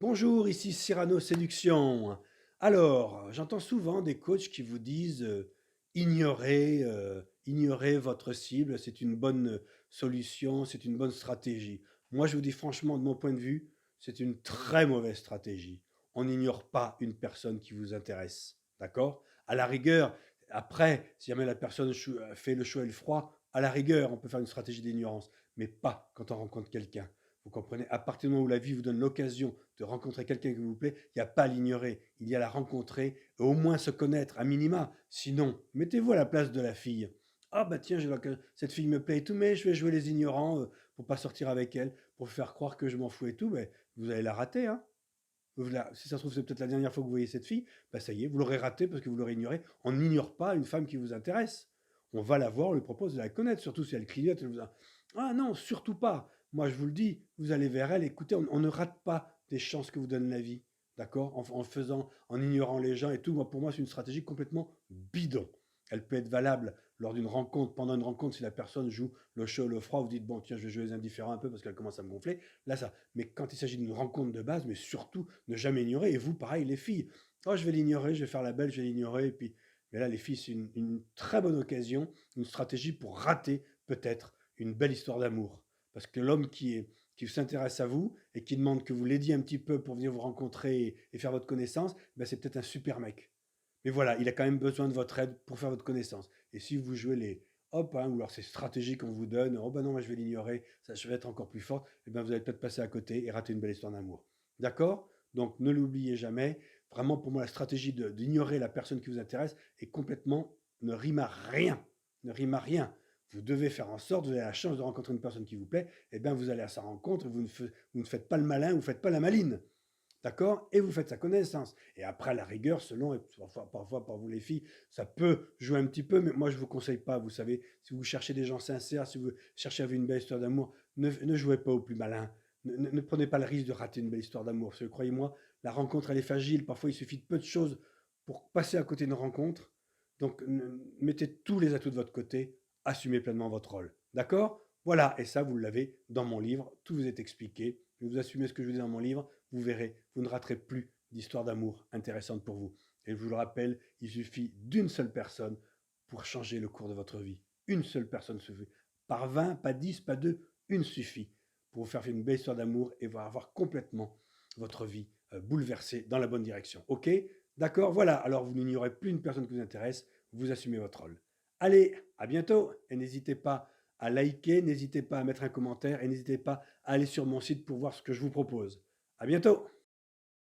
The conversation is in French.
Bonjour, ici Cyrano Séduction. Alors, j'entends souvent des coachs qui vous disent ignorez votre cible, c'est une bonne solution, c'est une bonne stratégie. Moi, je vous dis franchement, de mon point de vue, c'est une très mauvaise stratégie. On n'ignore pas une personne qui vous intéresse, d'accord? À la rigueur, après, si jamais la personne fait le chaud et le froid, à la rigueur, on peut faire une stratégie d'ignorance, mais pas quand on rencontre quelqu'un. Vous comprenez? À partir du moment où la vie vous donne l'occasion de rencontrer quelqu'un qui vous plaît, il n'y a pas à l'ignorer. Il y a à la rencontrer, et au moins se connaître, à minima. Sinon, mettez-vous à la place de la fille. Ah bah tiens, cette fille me plaît et tout, mais je vais jouer les ignorants pour pas sortir avec elle, pour faire croire que je m'en fous et tout. Mais vous allez la rater, hein. Si ça se trouve, c'est peut-être la dernière fois que vous voyez cette fille, bah ça y est, vous l'aurez ratée parce que vous l'aurez ignorée. On n'ignore pas une femme qui vous intéresse. On va la voir, on lui propose de la connaître, surtout si elle clignote. Ah non, surtout pas. Moi, je vous le dis, vous allez vers elle, écoutez, on ne rate pas des chances que vous donne la vie, d'accord, en ignorant les gens et tout. Moi, pour moi, c'est une stratégie complètement bidon. Elle peut être valable lors d'une rencontre, pendant une rencontre, si la personne joue le chaud, le froid, vous dites, bon, tiens, je vais jouer les indifférents un peu parce qu'elle commence à me gonfler. Là, ça. Mais quand il s'agit d'une rencontre de base, mais surtout, ne jamais ignorer. Et vous, pareil, les filles. Oh, je vais l'ignorer, je vais faire la belle, je vais l'ignorer. Et puis, mais là, les filles, c'est une très bonne occasion, une stratégie pour rater, peut-être, une belle histoire d'amour. Parce que l'homme qui s'intéresse à vous et qui demande que vous l'aidiez un petit peu pour venir vous rencontrer et faire votre connaissance, ben c'est peut-être un super mec. Mais voilà, il a quand même besoin de votre aide pour faire votre connaissance. Et si vous jouez les hop, hein, ou alors ces stratégies qu'on vous donne, oh ben non, moi je vais l'ignorer, ça je vais être encore plus forte, et ben vous allez peut-être passer à côté et rater une belle histoire d'amour. D'accord? Donc ne l'oubliez jamais. Vraiment, pour moi, la stratégie d'ignorer la personne qui vous intéresse est complètement ne rime à rien. Ne rime à rien. Vous devez faire en sorte, vous avez la chance de rencontrer une personne qui vous plaît, et bien vous allez à sa rencontre, vous ne faites pas le malin, vous ne faites pas la maline. D'accord? Et vous faites sa connaissance. Et après, à la rigueur, selon, et parfois pour vous les filles, ça peut jouer un petit peu, mais moi je ne vous conseille pas, vous savez, si vous cherchez des gens sincères, si vous cherchez à vivre une belle histoire d'amour, ne jouez pas au plus malin. Ne prenez pas le risque de rater une belle histoire d'amour. Parce que croyez-moi, la rencontre, elle est fragile. Parfois, il suffit de peu de choses pour passer à côté d'une rencontre. Donc, mettez tous les atouts de votre côté, assumez pleinement votre rôle. D'accord? Voilà, et ça, vous l'avez dans mon livre, tout vous est expliqué. Vous assumez ce que je vous dis dans mon livre, vous verrez, vous ne raterez plus d'histoires d'amour intéressantes pour vous. Et je vous le rappelle, il suffit d'une seule personne pour changer le cours de votre vie. Une seule personne suffit. Par 20, pas 10, pas 2, une suffit pour vous faire une belle histoire d'amour et voir avoir complètement votre vie bouleversée dans la bonne direction. Ok? D'accord? Voilà, alors vous n'ignorez plus une personne qui vous intéresse, vous assumez votre rôle. Allez, à bientôt et n'hésitez pas à liker, n'hésitez pas à mettre un commentaire et n'hésitez pas à aller sur mon site pour voir ce que je vous propose. À bientôt!